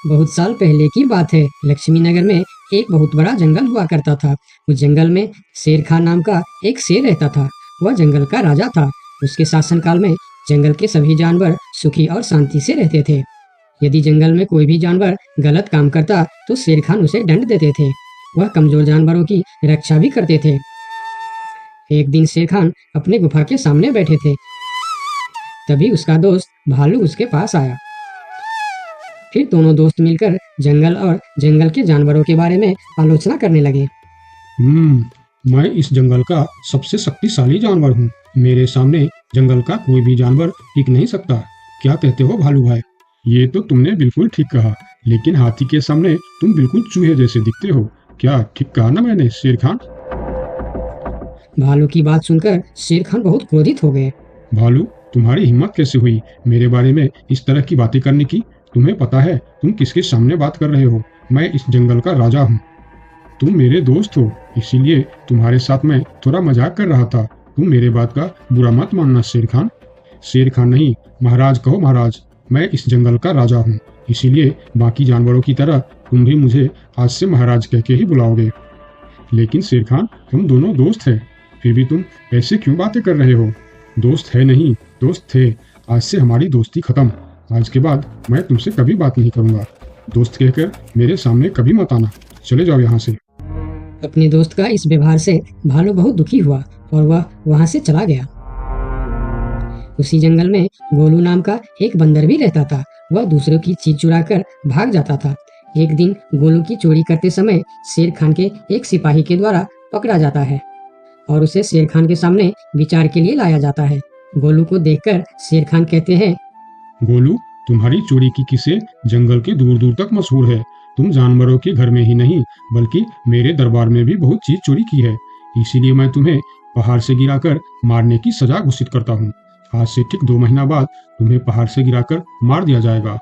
बहुत साल पहले की बात है। लक्ष्मी नगर में एक बहुत बड़ा जंगल हुआ करता था। उस जंगल में शेर खान नाम का एक शेर रहता था। वह जंगल का राजा था। उसके शासनकाल में जंगल के सभी जानवर सुखी और शांति से रहते थे। यदि जंगल में कोई भी जानवर गलत काम करता तो शेर खान उसे दंड देते थे। वह कमजोर जानवरों की रक्षा भी करते थे। एक दिन शेर खान अपने गुफा के सामने बैठे थे। तभी उसका दोस्त भालू उसके पास आया। फिर दोनों दोस्त मिलकर जंगल और जंगल के जानवरों के बारे में आलोचना करने लगे। मैं इस जंगल का सबसे शक्तिशाली जानवर हूँ। मेरे सामने जंगल का कोई भी जानवर टिक नहीं सकता। क्या कहते हो भालू भाई? ये तो तुमने बिल्कुल ठीक कहा, लेकिन हाथी के सामने तुम बिल्कुल चूहे जैसे दिखते हो। क्या ठीक कहा ना मैंने शेर खान? भालू की बात सुनकर शेर खान बहुत क्रोधित हो गए। भालू, तुम्हारी हिम्मत कैसे हुई मेरे बारे में इस तरह की बातें करने की? तुम्हें पता है तुम किसके सामने बात कर रहे हो? मैं इस जंगल का राजा हूँ। तुम मेरे दोस्त हो, इसीलिए तुम्हारे साथ मैं थोड़ा मजाक कर रहा था। तुम मेरे बात का बुरा मत मानना शेर खान। शेर खान नहीं, महाराज कहो महाराज। मैं इस जंगल का राजा हूँ, इसीलिए बाकी जानवरों की तरह तुम भी मुझे आज से महाराज कह के ही बुलाओगे। लेकिन शेर खान, हम दोनों दोस्त हैं, फिर भी तुम ऐसे क्यों बातें कर रहे हो? दोस्त है नहीं, दोस्त थे। आज से हमारी दोस्ती खत्म। आज के बाद मैं तुमसे कभी बात नहीं करूंगा। दोस्त कहकर मेरे सामने कभी मत आना। चले जाओ यहाँ से। अपने दोस्त का इस व्यवहार से भालू बहुत दुखी हुआ और वह वहां से चला गया। उसी जंगल में गोलू नाम का एक बंदर भी रहता था। वह दूसरों की चीज चुरा कर भाग जाता था। एक दिन गोलू की चोरी करते समय शेर खान के एक सिपाही के द्वारा पकड़ा जाता है और उसे शेर खान के सामने विचार के लिए लाया जाता है। गोलू को देखकर शेर खान कहते हैं, गोलू, तुम्हारी चोरी की किस्से जंगल के दूर दूर तक मशहूर है। तुम जानवरों के घर में ही नहीं, बल्कि मेरे दरबार में भी बहुत चीज चोरी की है। इसीलिए मैं तुम्हें पहाड़ से गिराकर मारने की सजा घोषित करता हूँ। आज से ठीक 2 महीना बाद तुम्हें पहाड़ से गिराकर मार दिया जाएगा।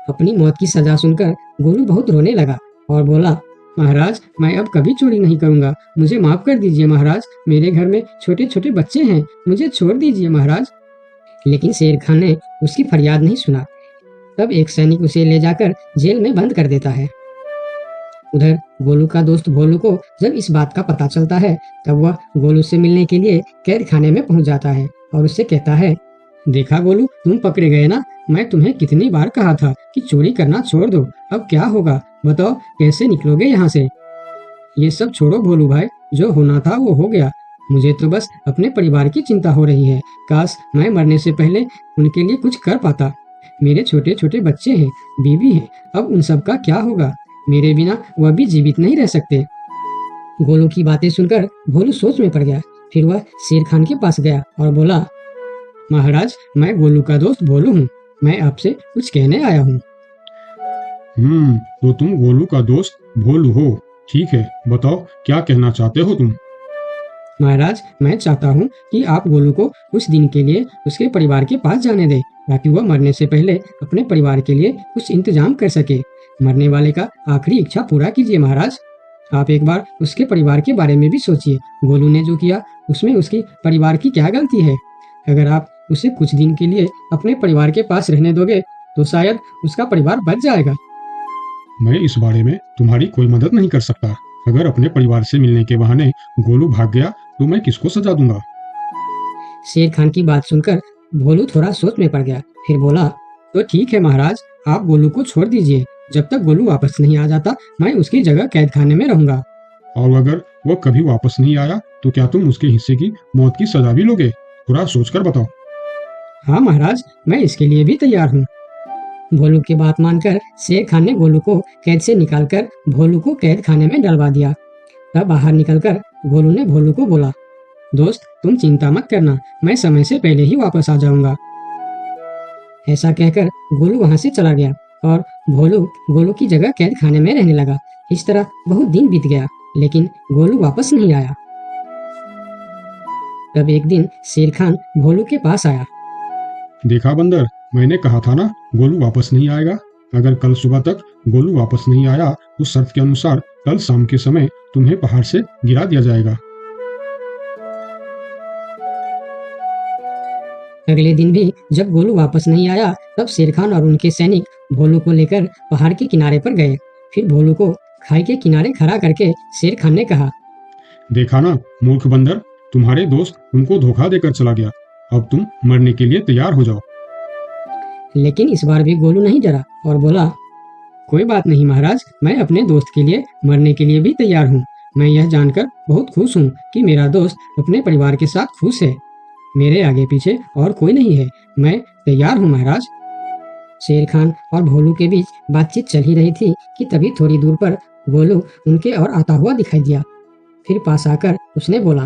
अपनी मौत की सजा सुनकर गोलू बहुत रोने लगा और बोला, महाराज, मैं अब कभी चोरी नहीं करूंगा। मुझे माफ कर दीजिए महाराज। मेरे घर में छोटे छोटे बच्चे हैं, मुझे छोड़ दीजिए महाराज। लेकिन शेर खान ने उसकी फरियाद नहीं सुना। तब एक सैनिक उसे ले जाकर जेल में बंद कर देता है। उधर गोलू का दोस्त भोलू को जब इस बात का पता चलता है, तब वह गोलू से मिलने के लिए कैद खाने में पहुंच जाता है और उससे कहता है, देखा गोलू, तुम पकड़े गए ना। मैं तुम्हें कितनी बार कहा था कि चोरी करना छोड़ दो। अब क्या होगा बताओ, कैसे निकलोगे यहाँ से? ये सब छोड़ो भोलू भाई, जो होना था वो हो गया। मुझे तो बस अपने परिवार की चिंता हो रही है। काश मैं मरने से पहले उनके लिए कुछ कर पाता। मेरे छोटे छोटे बच्चे हैं, बीवी है, अब उन सब का क्या होगा? मेरे बिना वह भी जीवित नहीं रह सकते। गोलू की बातें सुनकर भोलू सोच में पड़ गया। फिर वह शेर खान के पास गया और बोला, महाराज, मैं गोलू का दोस्त भोलू हूँ। मैं आपसे कुछ कहने आया हूँ। तो तुम गोलू का दोस्त भोलू हो? ठीक है, बताओ क्या कहना चाहते हो तुम? महाराज, मैं चाहता हूँ कि आप गोलू को कुछ दिन के लिए उसके परिवार के पास जाने दें, ताकि वह मरने से पहले अपने परिवार के लिए कुछ इंतजाम कर सके। मरने वाले का आखिरी इच्छा पूरा कीजिए महाराज। आप एक बार उसके परिवार के बारे में भी सोचिए। गोलू ने जो किया उसमें उसके परिवार की क्या गलती है? अगर आप उसे कुछ दिन के लिए अपने परिवार के पास रहने दोगे तो शायद उसका परिवार बच जाएगा। मैं इस बारे में तुम्हारी कोई मदद नहीं कर सकता। अगर अपने परिवार से मिलने के बहाने गोलू भाग गया तो मैं किसको सजा दूंगा? शेर खान की बात सुनकर भोलू थोड़ा सोच में पड़ गया। फिर बोला, तो ठीक है महाराज, आप गोलू को छोड़ दीजिए। जब तक गोलू वापस नहीं आ जाता मैं उसकी जगह कैद खाने में रहूंगा। और अगर वो कभी वापस नहीं आया तो क्या तुम उसके हिस्से की मौत की सजा भी लोगे? थोड़ा सोचकर बताओ। हाँ महाराज, मैं इसके लिए भी तैयार हूँ। भोलू की बात मानकर शेर खान ने गोलू को कैद से निकालकर भोलू को कैद खाने में डलवा दिया। तब बाहर निकलकर गोलू ने भोलू को बोला, दोस्त, तुम चिंता मत करना, मैं समय से पहले ही वापस आ जाऊंगा। ऐसा कहकर गोलू वहां से चला गया और भोलू गोलू की जगह कैद खाने में रहने लगा। इस तरह बहुत दिन बीत गया, लेकिन गोलू वापस नहीं आया। तब एक दिन शेर खान भोलू के पास आया। देखा बंदर, मैंने कहा था ना गोलू वापस नहीं आएगा। अगर कल सुबह तक गोलू वापस नहीं आया तो शर्त के अनुसार कल शाम के समय तुम्हें पहाड़ से गिरा दिया जाएगा। अगले दिन भी जब गोलू वापस नहीं आया, तब शेर खान और उनके सैनिक भोलू को लेकर पहाड़ के किनारे पर गए। फिर भोलू को खाई के किनारे खड़ा करके शेर खान ने कहा, देखा ना मूर्ख बंदर, तुम्हारे दोस्त तुमको धोखा देकर चला गया। अब तुम मरने के लिए तैयार हो जाओ। लेकिन इस बार भी गोलू नहीं डरा और बोला, कोई बात नहीं महाराज, मैं अपने दोस्त के लिए मरने के लिए भी तैयार हूँ। मैं यह जानकर बहुत खुश हूँ कि मेरा दोस्त अपने परिवार के साथ खुश है। मेरे आगे पीछे और कोई नहीं है, मैं तैयार हूँ महाराज। शेर खान और भोलू के बीच बातचीत चल ही रही थी कि तभी थोड़ी दूर पर गोलू उनके और आता हुआ दिखाई दिया। फिर पास आकर उसने बोला,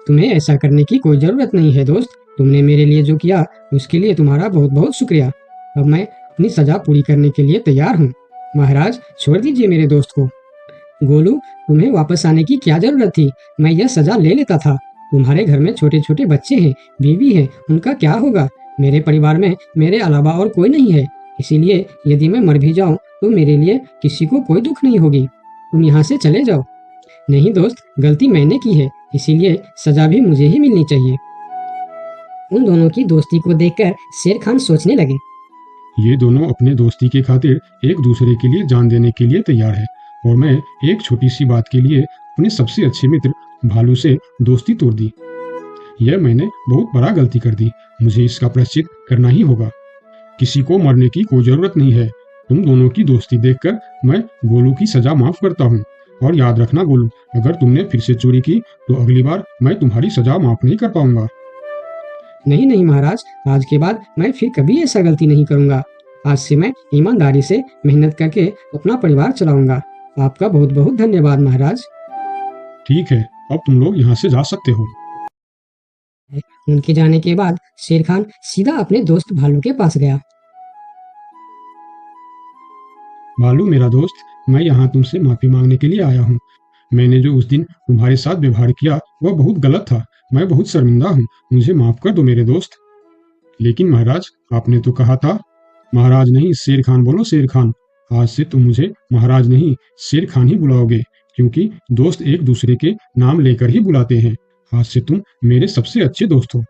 तुम्हें ऐसा करने की कोई जरूरत नहीं है दोस्त। तुमने मेरे लिए जो किया उसके लिए तुम्हारा बहुत बहुत शुक्रिया। अब मैं अपनी सजा पूरी करने के लिए तैयार हूँ। महाराज छोड़ दीजिए मेरे दोस्त को। गोलू, तुम्हें वापस आने की क्या जरूरत थी? मैं यह सजा ले लेता था। तुम्हारे घर में छोटे छोटे बच्चे हैं, बीवी है, उनका क्या होगा? मेरे परिवार में मेरे अलावा और कोई नहीं है, इसीलिए यदि मैं मर भी जाऊं तो मेरे लिए किसी को कोई दुख नहीं होगी। तुम यहाँ से चले जाओ। नहीं दोस्त, गलती मैंने की है, इसीलिए सजा भी मुझे ही मिलनी चाहिए। उन दोनों की दोस्ती को देखकर शेर खान सोचने लगे, ये दोनों अपने दोस्ती के खातिर एक दूसरे के लिए जान देने के लिए तैयार है, और मैं एक छोटी सी बात के लिए अपने सबसे अच्छे मित्र भालू से दोस्ती तोड़ दी। यह मैंने बहुत बड़ा गलती कर दी। मुझे इसका प्रायश्चित करना ही होगा। किसी को मरने की कोई जरूरत नहीं है। तुम दोनों की दोस्ती देखकर मैं गोलू की सजा माफ करता हूँ। और याद रखना गोलू, अगर तुमने फिर से चोरी की तो अगली बार मैं तुम्हारी सजा माफ नहीं कर पाऊंगा। नहीं नहीं महाराज, आज के बाद मैं फिर कभी ऐसा गलती नहीं करूंगा। आज से मैं ईमानदारी से मेहनत करके अपना परिवार चलाऊंगा। आपका बहुत बहुत धन्यवाद महाराज। ठीक है, अब तुम लोग यहाँ से जा सकते हो। उनके जाने के बाद शेर खान सीधा अपने दोस्त भालू के पास गया। भालू मेरा दोस्त, मैं यहाँ तुमसे माफी मांगने के लिए आया हूँ। मैंने जो उस दिन तुम्हारे साथ व्यवहार किया वह बहुत गलत था। मैं बहुत शर्मिंदा हूँ, मुझे माफ कर दो मेरे दोस्त। लेकिन महाराज, आपने तो कहा था। महाराज नहीं, शेर खान बोलो, शेर खान। आज से तुम मुझे महाराज नहीं, शेर खान ही बुलाओगे, क्योंकि दोस्त एक दूसरे के नाम लेकर ही बुलाते हैं। आज से तुम मेरे सबसे अच्छे दोस्त हो।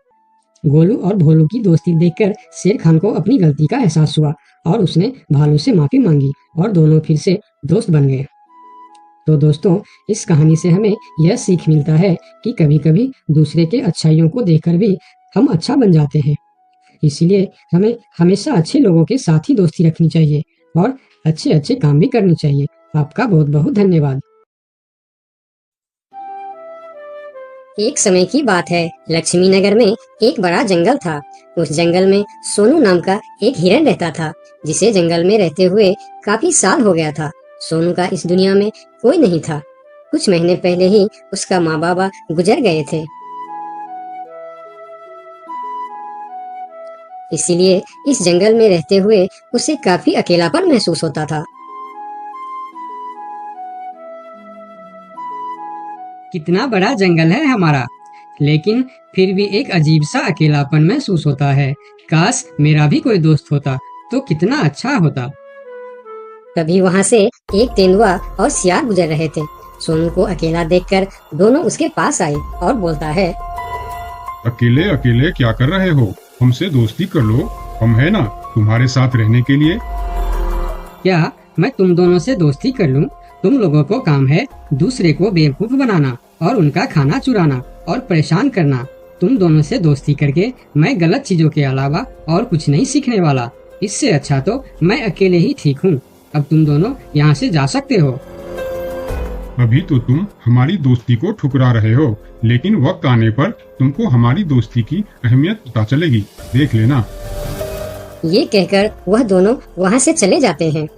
गोलू और भोलू की दोस्ती देखकर शेर खान को अपनी गलती का एहसास हुआ और उसने भालू से माफी मांगी और दोनों फिर से दोस्त बन गए। तो दोस्तों, इस कहानी से हमें यह सीख मिलता है कि कभी कभी दूसरे के अच्छाइयों को देखकर भी हम अच्छा बन जाते हैं। इसलिए हमें हमेशा अच्छे लोगों के साथ ही दोस्ती रखनी चाहिए और अच्छे अच्छे काम भी करनी चाहिए। आपका बहुत बहुत धन्यवाद। एक समय की बात है, लक्ष्मी नगर में एक बड़ा जंगल था। उस जंगल में सोनू नाम का एक हिरन रहता था, जिसे जंगल में रहते हुए काफी साल हो गया था। सोनू का इस दुनिया में कोई नहीं था। कुछ महीने पहले ही उसका माँ बाबा गुजर गए थे। इसीलिए इस जंगल में रहते हुए उसे काफी अकेलापन महसूस होता था। कितना बड़ा जंगल है हमारा, लेकिन फिर भी एक अजीब सा अकेलापन महसूस होता है। काश मेरा भी कोई दोस्त होता तो कितना अच्छा होता। तभी वहाँ से एक तेंदुआ और सियार गुजर रहे थे। सोनू को अकेला देखकर दोनों उसके पास आए और बोलता है, अकेले अकेले क्या कर रहे हो? हमसे दोस्ती कर लो, हम है ना तुम्हारे साथ रहने के लिए। क्या मैं तुम दोनों से दोस्ती कर लूं? तुम लोगों को काम है दूसरे को बेवकूफ बनाना और उनका खाना चुराना और परेशान करना। तुम दोनों से दोस्ती करके मैं गलत चीजों के अलावा और कुछ नहीं सीखने वाला। इससे अच्छा तो मैं अकेले ही ठीक हूँ। अब तुम दोनों यहाँ से जा सकते हो। अभी तो तुम हमारी दोस्ती को ठुकरा रहे हो, लेकिन वक्त आने पर तुमको हमारी दोस्ती की अहमियत पता चलेगी, देख लेना। ये कहकर वह दोनों वहाँ से चले जाते हैं।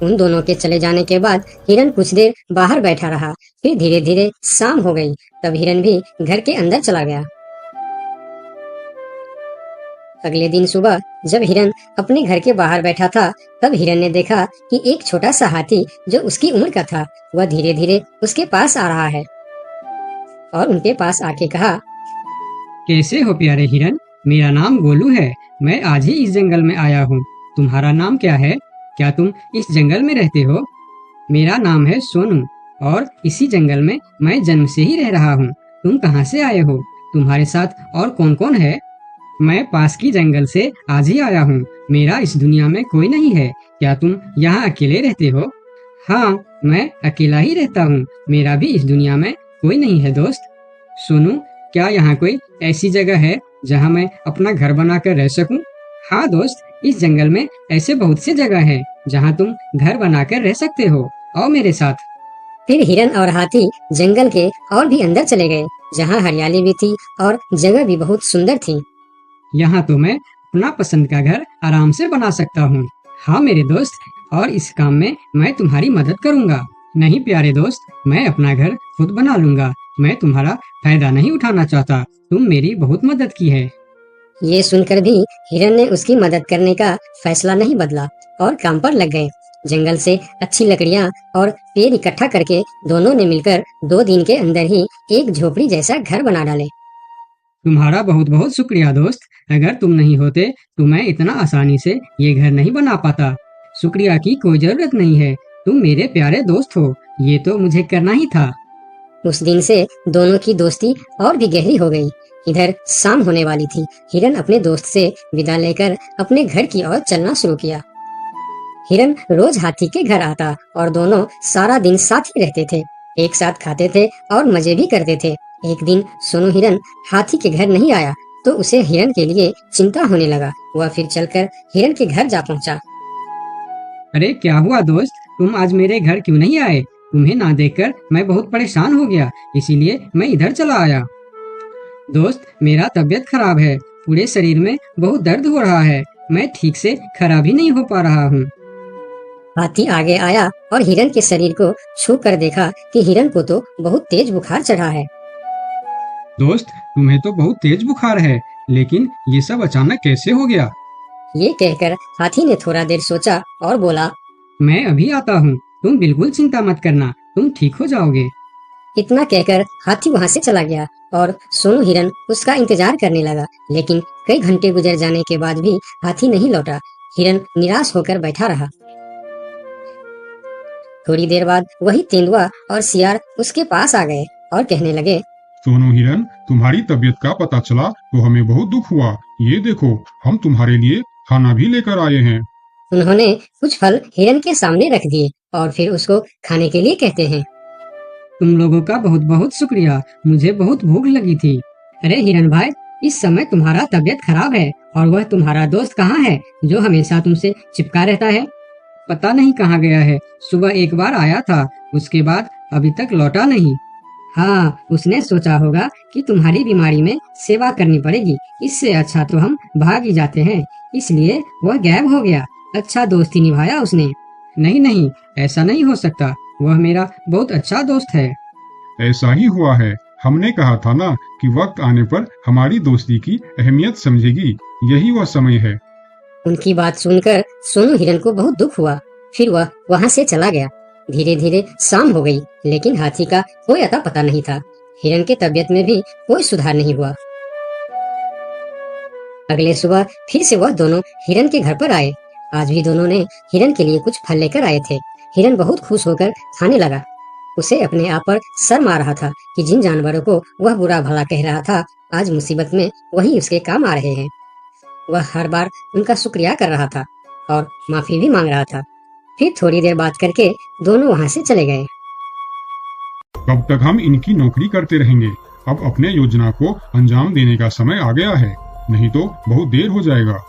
उन दोनों के चले जाने के बाद हिरन कुछ देर बाहर बैठा रहा। फिर धीरे धीरे शाम हो गई। तब हिरन भी घर के अंदर चला गया। अगले दिन सुबह जब हिरन अपने घर के बाहर बैठा था, तब हिरन ने देखा कि एक छोटा सा हाथी जो उसकी उम्र का था, वह धीरे धीरे उसके पास आ रहा है और उनके पास आके कहा, कैसे हो प्यारे हिरन? मेरा नाम गोलू है। मैं आज ही इस जंगल में आया हूँ। तुम्हारा नाम क्या है? क्या तुम इस जंगल में रहते हो? मेरा नाम है सोनू और इसी जंगल में मैं जन्म से ही रह रहा हूँ। तुम कहाँ से आए हो? तुम्हारे साथ और कौन कौन है? मैं पास की जंगल से आज ही आया हूँ। मेरा इस दुनिया में कोई नहीं है। क्या तुम यहाँ अकेले रहते हो? हाँ, मैं अकेला ही रहता हूँ। मेरा भी इस दुनिया में कोई नहीं है दोस्त। सोनू, क्या यहाँ कोई ऐसी जगह है जहाँ मैं अपना घर बनाकर रह सकूं? हाँ दोस्त, इस जंगल में ऐसे बहुत सी जगह है जहाँ तुम घर बनाकर रह सकते हो। आओ मेरे साथ। फिर हिरन और हाथी जंगल के और भी अंदर चले गए, जहाँ हरियाली भी थी और जगह भी बहुत सुंदर थी। यहाँ तो मैं अपना पसंद का घर आराम से बना सकता हूँ। हाँ मेरे दोस्त, और इस काम में मैं तुम्हारी मदद करूँगा। नहीं प्यारे दोस्त, मैं अपना घर खुद बना लूंगा। मैं तुम्हारा फायदा नहीं उठाना चाहता। तुम मेरी बहुत मदद की है। ये सुनकर भी हिरन ने उसकी मदद करने का फैसला नहीं बदला और काम पर लग गए। जंगल से अच्छी लकड़ियाँ और पेड़ इकट्ठा करके दोनों ने मिलकर 2 दिन के अंदर ही एक झोपड़ी जैसा घर बना डाले। तुम्हारा बहुत बहुत शुक्रिया दोस्त। अगर तुम नहीं होते तो मैं इतना आसानी से ये घर नहीं बना पाता। शुक्रिया की कोई जरूरत नहीं है। तुम मेरे प्यारे दोस्त हो। ये तो मुझे करना ही था। उस दिन से दोनों की दोस्ती और भी गहरी हो गई। इधर शाम होने वाली थी। हिरन अपने दोस्त से विदा लेकर अपने घर की ओर चलना शुरू किया। हिरन रोज हाथी के घर आता और दोनों सारा दिन साथ ही रहते थे। एक साथ खाते थे और मजे भी करते थे। एक दिन सोनू हिरन हाथी के घर नहीं आया तो उसे हिरन के लिए चिंता होने लगा। वह फिर चलकर हिरन के घर जा पहुंचा। अरे क्या हुआ दोस्त, तुम आज मेरे घर क्यों नहीं आए? तुम्हें ना देखकर मैं बहुत परेशान हो गया, इसीलिए मैं इधर चला आया। दोस्त, मेरा तबीयत खराब है। पूरे शरीर में बहुत दर्द हो रहा है। मैं ठीक से खड़ा भी नहीं हो पा रहा हूँ। हाथी आगे आया और हिरन के शरीर को छू कर देखा कि हिरन को तो बहुत तेज बुखार चढ़ा है। दोस्त, तुम्हें तो बहुत तेज बुखार है, लेकिन ये सब अचानक कैसे हो गया? ये कहकर हाथी ने थोड़ा देर सोचा और बोला, मैं अभी आता हूँ। तुम बिल्कुल चिंता मत करना, तुम ठीक हो जाओगे। इतना कहकर हाथी वहाँ से चला गया और सोनू हिरन उसका इंतजार करने लगा। लेकिन कई घंटे गुजर जाने के बाद भी हाथी नहीं लौटा। हिरन निराश होकर बैठा रहा। थोड़ी देर बाद वही तेंदुआ और सियार उसके पास आ गए और कहने लगे, सोनू हिरन, तुम्हारी तबीयत का पता चला तो हमें बहुत दुख हुआ। ये देखो, हम तुम्हारे लिए खाना भी लेकर आए हैं। उन्होंने कुछ फल हिरन के सामने रख दिए और फिर उसको खाने के लिए कहते हैं। तुम लोगों का बहुत बहुत शुक्रिया। मुझे बहुत भूख लगी थी। अरे हिरन भाई, इस समय तुम्हारा तबीयत खराब है और वह तुम्हारा दोस्त कहाँ है जो हमेशा तुमसे चिपका रहता है? पता नहीं कहाँ गया है। सुबह एक बार आया था, उसके बाद अभी तक लौटा नहीं। हाँ, उसने सोचा होगा कि तुम्हारी बीमारी में सेवा करनी पड़ेगी, इससे अच्छा तो हम भाग ही जाते हैं, इसलिए वह गायब हो गया। अच्छा दोस्ती निभाया उसने। नहीं नहीं, ऐसा नहीं हो सकता। वह मेरा बहुत अच्छा दोस्त है। ऐसा ही हुआ है। हमने कहा था ना कि वक्त आने पर हमारी दोस्ती की अहमियत समझेगी। यही वह समय है। उनकी बात सुनकर सोनू हिरन को बहुत दुख हुआ। फिर वह वहाँ से चला गया। धीरे धीरे शाम हो गई, लेकिन हाथी का कोई अता पता नहीं था। हिरन के तबीयत में भी कोई सुधार नहीं हुआ। अगले सुबह फिर से वह दोनों हिरन के घर पर आए। आज भी दोनों ने हिरन के लिए कुछ फल लेकर आए थे। हिरन बहुत खुश होकर खाने लगा। उसे अपने आप पर शर्म आ रहा था कि जिन जानवरों को वह बुरा भला कह रहा था, आज मुसीबत में वही उसके काम आ रहे हैं। वह हर बार उनका शुक्रिया कर रहा था और माफी भी मांग रहा था। फिर थोड़ी देर बात करके दोनों वहाँ से चले गए। कब तक हम इनकी नौकरी करते रहेंगे? अब अपने योजना को अंजाम देने का समय आ गया है, नहीं तो बहुत देर हो जाएगा।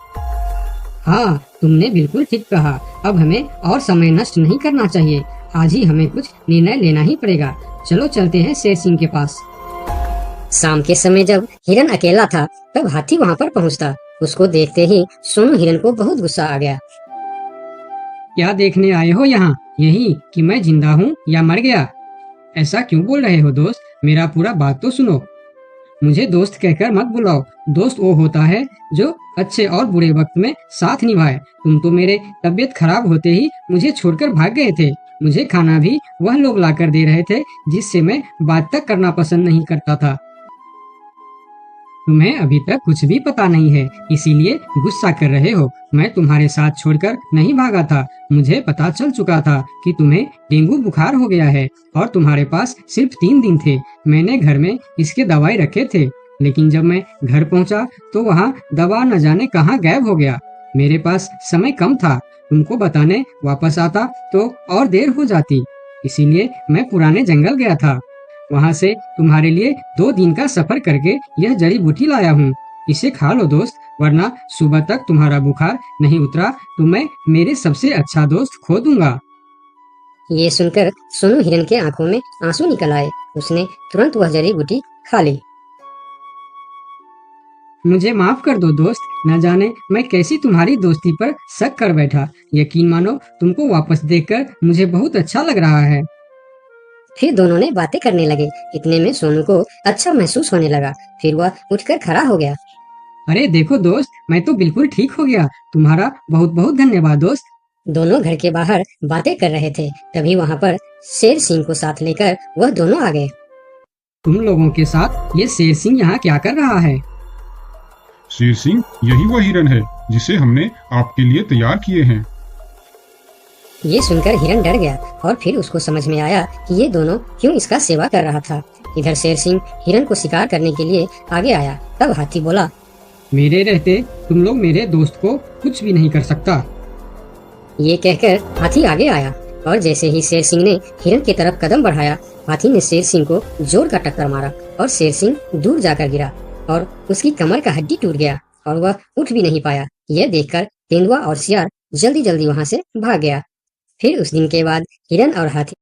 हाँ, तुमने बिल्कुल ठीक कहा। अब हमें और समय नष्ट नहीं करना चाहिए। आज ही हमें कुछ निर्णय लेना ही पड़ेगा। चलो चलते हैं शेर सिंह के पास। शाम के समय जब हिरन अकेला था, तब हाथी वहाँ पर पहुँचता। उसको देखते ही सोनू हिरन को बहुत गुस्सा आ गया। क्या देखने आए हो यहाँ? यही कि मैं जिंदा हूँ या मर गया? ऐसा क्यों बोल रहे हो दोस्त? मेरा पूरा बात तो सुनो। मुझे दोस्त कहकर मत बुलाओ। दोस्त वो होता है जो अच्छे और बुरे वक्त में साथ निभाए। तुम तो मेरे तबीयत खराब होते ही मुझे छोड़कर भाग गए थे। मुझे खाना भी वह लोग लाकर दे रहे थे जिससे मैं बात तक करना पसंद नहीं करता था। तुम्हें अभी तक कुछ भी पता नहीं है, इसीलिए गुस्सा कर रहे हो। मैं तुम्हारे साथ छोड़कर नहीं भागा था। मुझे पता चल चुका था कि तुम्हें डेंगू बुखार हो गया है और तुम्हारे पास सिर्फ 3 दिन थे। मैंने घर में इसके दवाई रखे थे, लेकिन जब मैं घर पहुंचा तो वहाँ दवा न जाने कहाँ गायब हो गया। मेरे पास समय कम था, तुमको बताने वापस आता तो और देर हो जाती, इसीलिए मैं पुराने जंगल गया था। वहाँ से तुम्हारे लिए 2 दिन का सफर करके यह जड़ी बूटी लाया हूँ। इसे खा लो दोस्त, वरना सुबह तक तुम्हारा बुखार नहीं उतरा तो मैं मेरे सबसे अच्छा दोस्त खो दूंगा। ये सुनकर सोनू हिरन के आंखों में आंसू निकल आए। उसने तुरंत वह जड़ी बूटी खा ली। मुझे माफ कर दो दोस्त, न जाने मैं कैसी तुम्हारी दोस्ती पर शक कर बैठा। यकीन मानो तुमको वापस देखकर मुझे बहुत अच्छा लग रहा है। फिर दोनों ने बातें करने लगे। इतने में सोनू को अच्छा महसूस होने लगा। फिर वह उठकर खड़ा हो गया। अरे देखो दोस्त, मैं तो बिल्कुल ठीक हो गया। तुम्हारा बहुत बहुत धन्यवाद दोस्त। दोनों घर के बाहर बातें कर रहे थे। तभी वहाँ पर शेर सिंह को साथ लेकर वह दोनों आ गए। तुम लोगों के साथ ये शेर सिंह यहाँ क्या कर रहा है? शेर सिंह, यही वह हिरन है जिसे हमने आपके लिए तैयार किए हैं। ये सुनकर हिरन डर गया और फिर उसको समझ में आया कि ये दोनों क्यों इसका सेवा कर रहा था। इधर शेर सिंह हिरन को शिकार करने के लिए आगे आया। तब हाथी बोला, मेरे रहते तुम लोग मेरे दोस्त को कुछ भी नहीं कर सकता। ये कहकर हाथी आगे आया और जैसे ही शेर सिंह ने हिरन की तरफ कदम बढ़ाया, हाथी ने शेर सिंह को जोर का टक्कर मारा और शेर सिंह दूर जाकर गिरा और उसकी कमर का हड्डी टूट गया और वह उठ भी नहीं पाया। यह देखकर तेंदुआ और सियार जल्दी जल्दी वहाँ से भाग गया। फिर उस दिन के बाद हिरन और हाथी